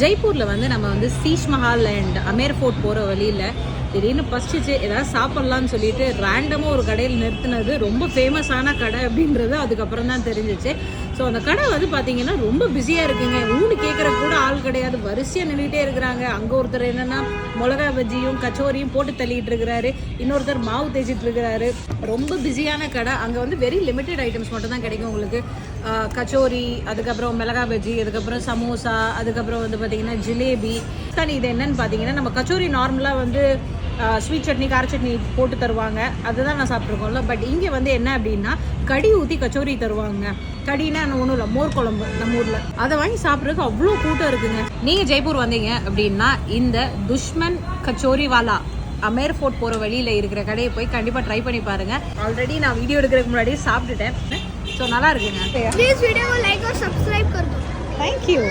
ஜெய்ப்பூரில் வந்து நம்ம வந்து சீஷ் மஹால் அண்ட் அமேர் ஃபோர்ட் போகிற வழியில் திடீர்னு பசிச்சு ஏதாவது சாப்பிட்லான்னு சொல்லிட்டு ரேண்டமாக ஒரு கடையில் நிறுத்தினது ரொம்ப ஃபேமஸான கடை அப்படின்றது அதுக்கப்புறம் தான் தெரிஞ்சிச்சு. ஸோ அந்த கடை வந்து பார்த்தீங்கன்னா ரொம்ப பிஸியாக இருக்குங்க. ஊனு கேட்குற கூட ஆள் கிடையாது, வரிசையாக நின்றுட்டே இருக்கிறாங்க. அங்கே ஒருத்தர் என்னென்னா மிளகா பஜ்ஜியும் கச்சோரியும் போட்டு தள்ளிட்டு இருக்கிறாரு, இன்னொருத்தர் மாவு தேய்ச்சிட்டு இருக்கிறாரு. ரொம்ப பிஸியான கடை. அங்கே வந்து வெரி லிமிட்டட் ஐட்டம்ஸ் மட்டும் தான் கிடைக்கும் உங்களுக்கு. கச்சோரி, அதுக்கப்புறம் மிளகா பஜ்ஜி, அதுக்கப்புறம் சமோசா, அதுக்கப்புறம் வந்து பார்த்தீங்கன்னா ஜிலேபி. தனி இது என்னன்னு பார்த்தீங்கன்னா, நம்ம கச்சோரி நார்மலாக வந்து ஸ்வீட் சட்னி கார சட்னி போட்டு தருவாங்க, அதுதான் நான் சாப்பிட்ருக்கோம்ல. பட் இங்கே வந்து என்ன அப்படின்னா கடி ஊற்றி கச்சோரி தருவாங்க. கடினா ஒன்றும் இல்லை, மோர் குழம்பு நம்ம ஊரில், அதை வாங்கி சாப்பிட்றதுக்கு அவ்வளோ கூட்டம் இருக்குங்க. நீங்கள் ஜெய்ப்பூர் வந்தீங்க அப்படின்னா இந்த துஷ்மன் கச்சோரிவாலா அமேர் ஃபோர்ட் போகிற வழியில் இருக்கிற கடையை போய் கண்டிப்பாக ட்ரை பண்ணி பாருங்கள். ஆல்ரெடி நான் வீடியோ எடுக்கிறதுக்கு முன்னாடியே சாப்பிட்டுட்டேன். ஸோ நல்லா இருக்குங்க. प्लीज वीडियो को लाइक और सब्सक्राइब कर दो. Thank you.